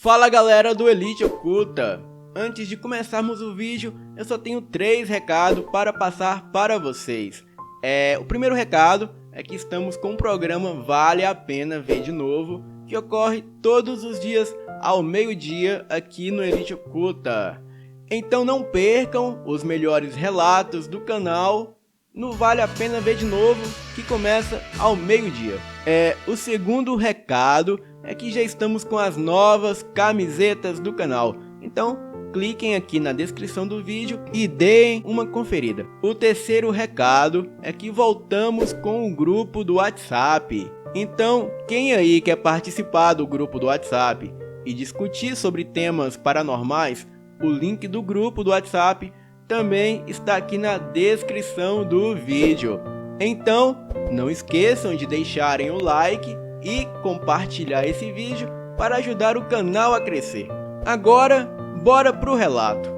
Fala galera do Elite Oculta! Antes de começarmos o vídeo, eu só tenho 3 recados para passar para vocês. O primeiro recado é que estamos com o programa Vale a Pena Ver de Novo, que ocorre todos os dias ao meio-dia aqui no Elite Oculta. Então não percam os melhores relatos do canal no Vale a Pena Ver de Novo, que começa ao meio-dia. O segundo recado é que já estamos com as novas camisetas do canal, então cliquem aqui na descrição do vídeo e deem uma conferida. O terceiro recado é que voltamos com o grupo do WhatsApp. Então, quem aí quer participar do grupo do WhatsApp e discutir sobre temas paranormais, o link do grupo do WhatsApp também está aqui na descrição do vídeo. Então, não esqueçam de deixarem o like e compartilhar esse vídeo para ajudar o canal a crescer. Agora, bora pro relato.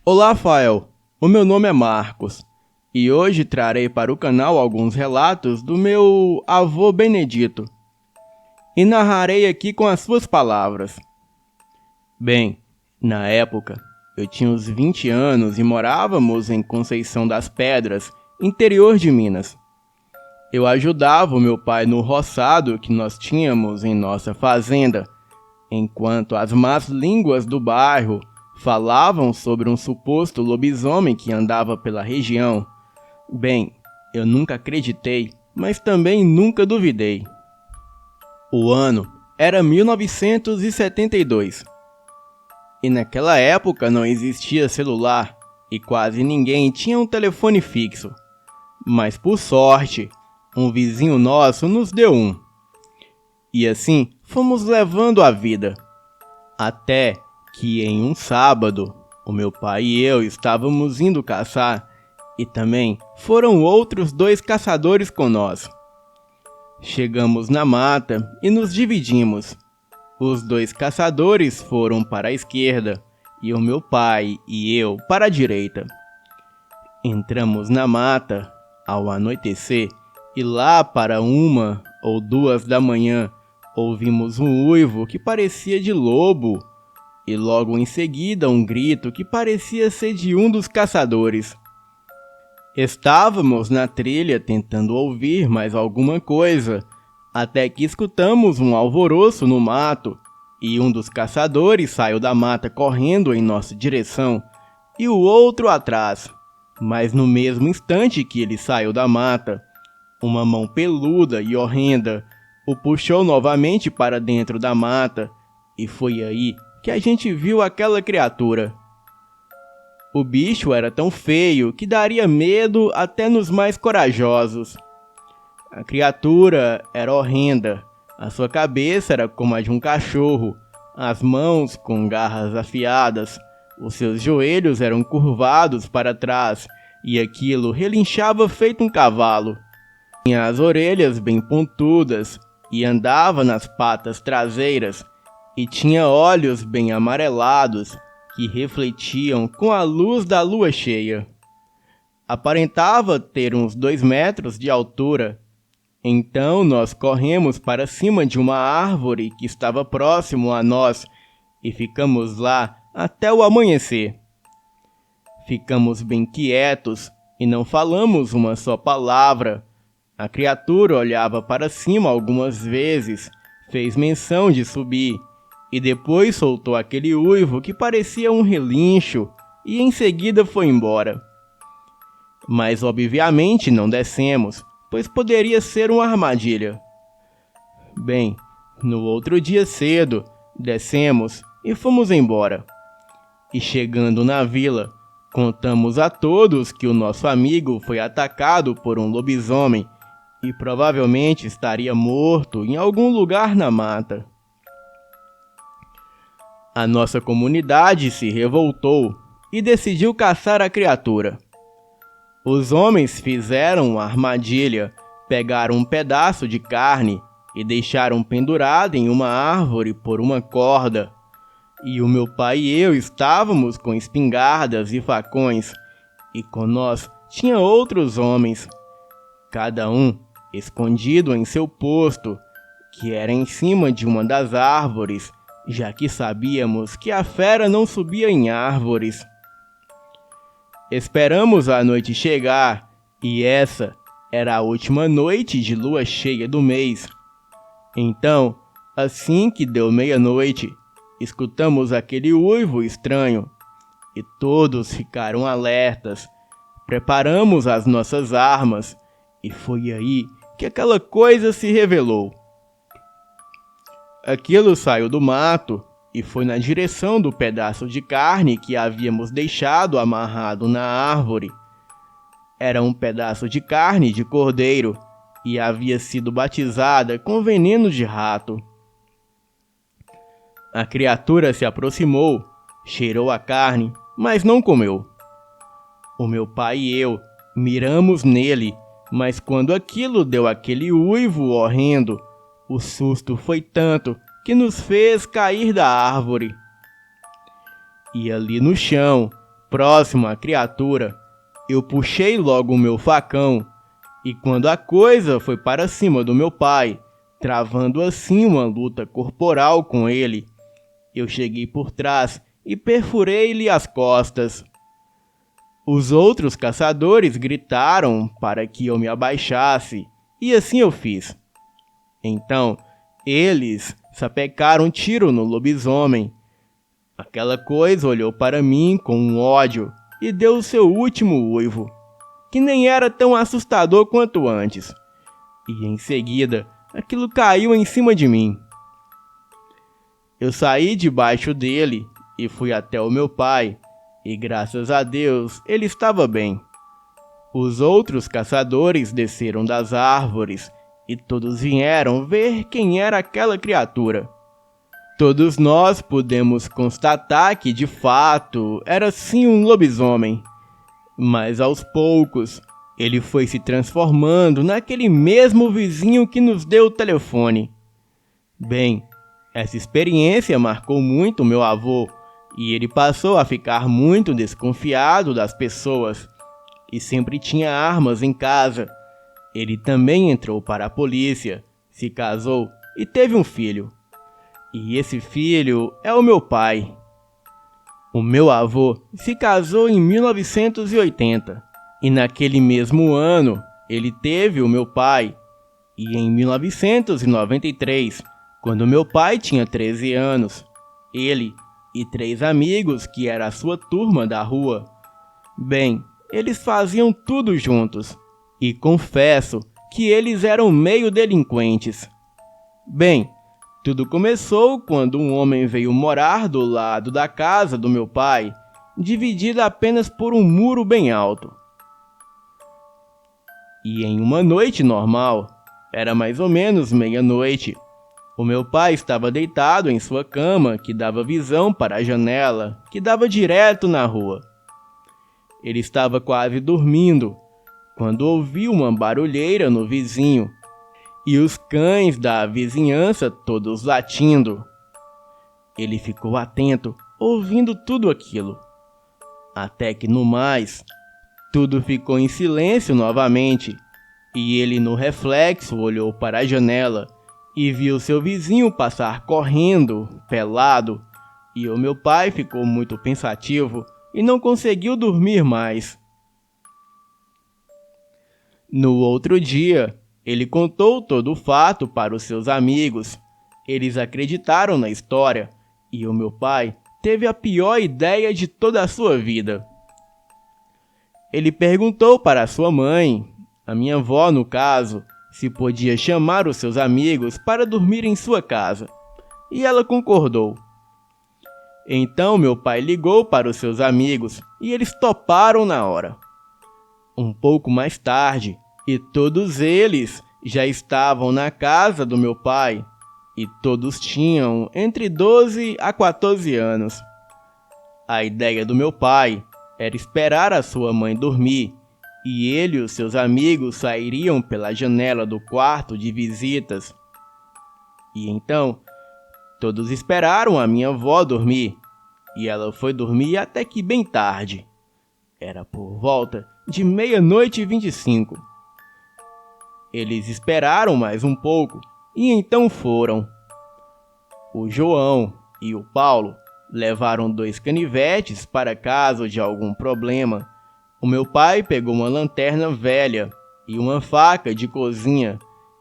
Olá, Fael. O meu nome é Marcos e hoje trarei para o canal alguns relatos do meu avô Benedito e narrarei aqui com as suas palavras. Bem, na época, eu tinha uns 20 anos e morávamos em Conceição das Pedras, interior de Minas. Eu ajudava o meu pai no roçado que nós tínhamos em nossa fazenda, enquanto as más línguas do bairro falavam sobre um suposto lobisomem que andava pela região. Bem, eu nunca acreditei, mas também nunca duvidei. O ano era 1972. E naquela época não existia celular e quase ninguém tinha um telefone fixo. Mas por sorte, um vizinho nosso nos deu um. E assim fomos levando a vida. Até que em um sábado, o meu pai e eu estávamos indo caçar e também foram outros 2 caçadores com nós. Chegamos na mata e nos dividimos. Os 2 caçadores foram para a esquerda e o meu pai e eu para a direita. Entramos na mata ao anoitecer e lá para 1 ou 2 da manhã ouvimos um uivo que parecia de lobo e logo em seguida um grito que parecia ser de um dos caçadores. Estávamos na trilha tentando ouvir mais alguma coisa, até que escutamos um alvoroço no mato e um dos caçadores saiu da mata correndo em nossa direção e o outro atrás. Mas no mesmo instante que ele saiu da mata, uma mão peluda e horrenda o puxou novamente para dentro da mata e foi aí que a gente viu aquela criatura. O bicho era tão feio que daria medo até nos mais corajosos. A criatura era horrenda, a sua cabeça era como a de um cachorro, as mãos com garras afiadas, os seus joelhos eram curvados para trás e aquilo relinchava feito um cavalo. Tinha as orelhas bem pontudas e andava nas patas traseiras e tinha olhos bem amarelados que refletiam com a luz da lua cheia. Aparentava ter uns 2 metros de altura. Então nós corremos para cima de uma árvore que estava próximo a nós e ficamos lá até o amanhecer. Ficamos bem quietos e não falamos uma só palavra. A criatura olhava para cima algumas vezes, fez menção de subir e depois soltou aquele uivo que parecia um relincho e em seguida foi embora. Mas obviamente não descemos, pois poderia ser uma armadilha. Bem, no outro dia cedo, descemos e fomos embora. E chegando na vila, contamos a todos que o nosso amigo foi atacado por um lobisomem e provavelmente estaria morto em algum lugar na mata. A nossa comunidade se revoltou e decidiu caçar a criatura. Os homens fizeram uma armadilha, pegaram um pedaço de carne e deixaram pendurado em uma árvore por uma corda. E o meu pai e eu estávamos com espingardas e facões, e com nós tinha outros homens, cada um escondido em seu posto, que era em cima de uma das árvores, já que sabíamos que a fera não subia em árvores. Esperamos a noite chegar, e essa era a última noite de lua cheia do mês. Então, assim que deu meia-noite, escutamos aquele uivo estranho, e todos ficaram alertas. Preparamos as nossas armas, e foi aí que aquela coisa se revelou. Aquilo saiu do mato e foi na direção do pedaço de carne que havíamos deixado amarrado na árvore. Era um pedaço de carne de cordeiro e havia sido batizada com veneno de rato. A criatura se aproximou, cheirou a carne, mas não comeu. O meu pai e eu miramos nele, mas quando aquilo deu aquele uivo horrendo, o susto foi tanto que nos fez cair da árvore. E ali no chão, próximo à criatura, eu puxei logo o meu facão, e quando a coisa foi para cima do meu pai, travando assim uma luta corporal com ele, eu cheguei por trás e perfurei-lhe as costas. Os outros caçadores gritaram para que eu me abaixasse, e assim eu fiz. Então, eles sapecaram um tiro no lobisomem. Aquela coisa olhou para mim com um ódio e deu o seu último uivo, que nem era tão assustador quanto antes. E em seguida, aquilo caiu em cima de mim. Eu saí debaixo dele e fui até o meu pai, e graças a Deus ele estava bem. Os outros caçadores desceram das árvores e todos vieram ver quem era aquela criatura. Todos nós pudemos constatar que de fato era sim um lobisomem, mas aos poucos ele foi se transformando naquele mesmo vizinho que nos deu o telefone. Bem, essa experiência marcou muito meu avô, e ele passou a ficar muito desconfiado das pessoas, e sempre tinha armas em casa. Ele também entrou para a polícia, se casou e teve um filho. E esse filho é o meu pai. O meu avô se casou em 1980, e naquele mesmo ano ele teve o meu pai. E em 1993, quando meu pai tinha 13 anos, ele e 3 amigos que era a sua turma da rua. Bem, eles faziam tudo juntos, e confesso que eles eram meio delinquentes. Bem, tudo começou quando um homem veio morar do lado da casa do meu pai, dividida apenas por um muro bem alto. E em uma noite normal, era mais ou menos meia-noite, o meu pai estava deitado em sua cama, que dava visão para a janela, que dava direto na rua. Ele estava quase dormindo, quando ouviu uma barulheira no vizinho, e os cães da vizinhança todos latindo. Ele ficou atento, ouvindo tudo aquilo. Até que no mais, tudo ficou em silêncio novamente, e ele no reflexo olhou para a janela e viu seu vizinho passar correndo, pelado, e o meu pai ficou muito pensativo e não conseguiu dormir mais. No outro dia, ele contou todo o fato para os seus amigos. Eles acreditaram na história, e o meu pai teve a pior ideia de toda a sua vida. Ele perguntou para sua mãe, a minha avó no caso, se podia chamar os seus amigos para dormir em sua casa, e ela concordou. Então meu pai ligou para os seus amigos e eles toparam na hora. Um pouco mais tarde, e todos eles já estavam na casa do meu pai, e todos tinham entre 12 a 14 anos. A ideia do meu pai era esperar a sua mãe dormir, e ele e os seus amigos sairiam pela janela do quarto de visitas. E então, Todos esperaram a minha avó dormir, e ela foi dormir até que bem tarde. Era por volta de 00:25. Eles esperaram mais um pouco e então foram. O João e o Paulo levaram 2 canivetes para caso de algum problema. O meu pai pegou uma lanterna velha e uma faca de cozinha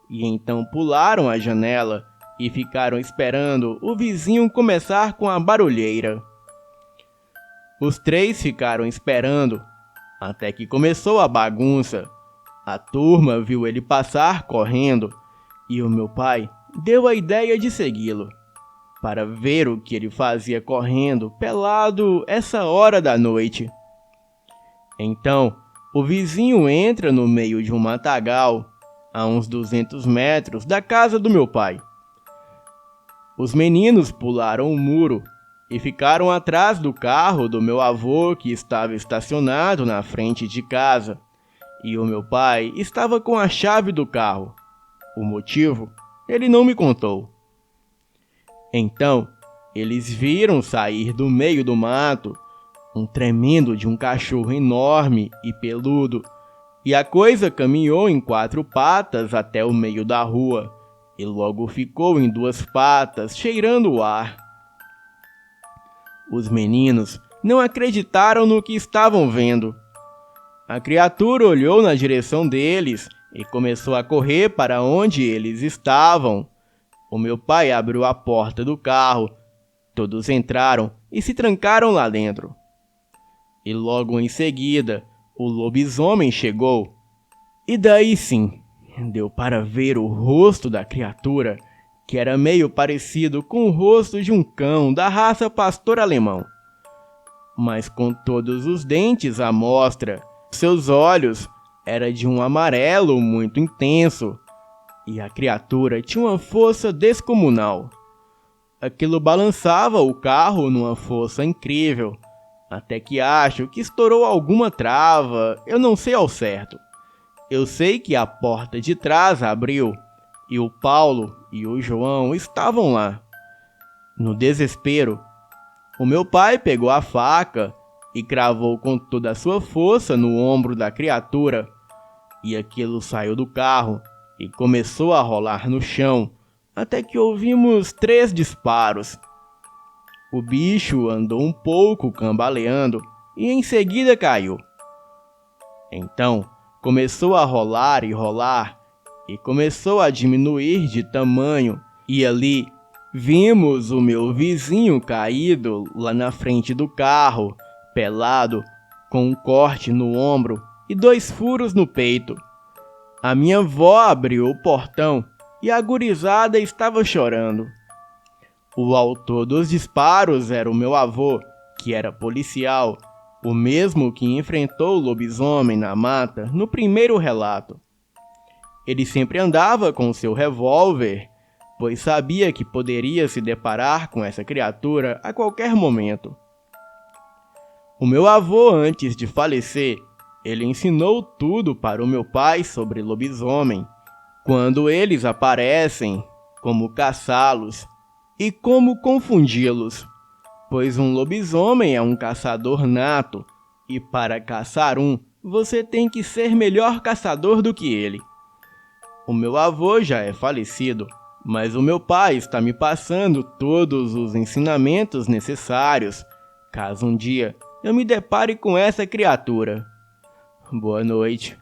e então pularam a janela e ficaram esperando o vizinho começar com a barulheira. Os 3 ficaram esperando até que começou a bagunça. A turma viu ele passar correndo e o meu pai deu a ideia de segui-lo, para ver o que ele fazia correndo pelado essa hora da noite. Então, o vizinho entra no meio de um matagal, a uns 200 metros da casa do meu pai. Os meninos pularam o muro e ficaram atrás do carro do meu avô, que estava estacionado na frente de casa, e o meu pai estava com a chave do carro. O motivo, ele não me contou. Então, eles viram sair do meio do mato um tremendo de um cachorro enorme e peludo, e a coisa caminhou em 4 patas até o meio da rua, e logo ficou em 2 patas, cheirando o ar. Os meninos não acreditaram no que estavam vendo. A criatura olhou na direção deles e começou a correr para onde eles estavam. O meu pai abriu a porta do carro, todos entraram e se trancaram lá dentro. E logo em seguida, o lobisomem chegou. E daí sim, deu para ver o rosto da criatura, que era meio parecido com o rosto de um cão da raça pastor alemão, mas com todos os dentes à mostra. Seus olhos eram de um amarelo muito intenso, e a criatura tinha uma força descomunal. Aquilo balançava o carro numa força incrível, até que acho que estourou alguma trava, eu não sei ao certo. Eu sei que a porta de trás abriu, e o Paulo e o João estavam lá. No desespero, o meu pai pegou a faca e cravou com toda a sua força no ombro da criatura, e aquilo saiu do carro e começou a rolar no chão, até que ouvimos 3 disparos. O bicho andou um pouco cambaleando e em seguida caiu. Então, começou a rolar e rolar, e começou a diminuir de tamanho, e ali vimos o meu vizinho caído lá na frente do carro, pelado, com um corte no ombro e 2 furos no peito. A minha avó abriu o portão e a gurizada estava chorando. O autor dos disparos era o meu avô, que era policial, o mesmo que enfrentou o lobisomem na mata no primeiro relato. Ele sempre andava com seu revólver, pois sabia que poderia se deparar com essa criatura a qualquer momento. O meu avô, antes de falecer, ele ensinou tudo para o meu pai sobre lobisomem, quando eles aparecem, como caçá-los e como confundi-los, pois um lobisomem é um caçador nato, e para caçar você tem que ser melhor caçador do que ele. O meu avô já é falecido, mas o meu pai está me passando todos os ensinamentos necessários, caso um dia eu me depare com essa criatura. Boa noite.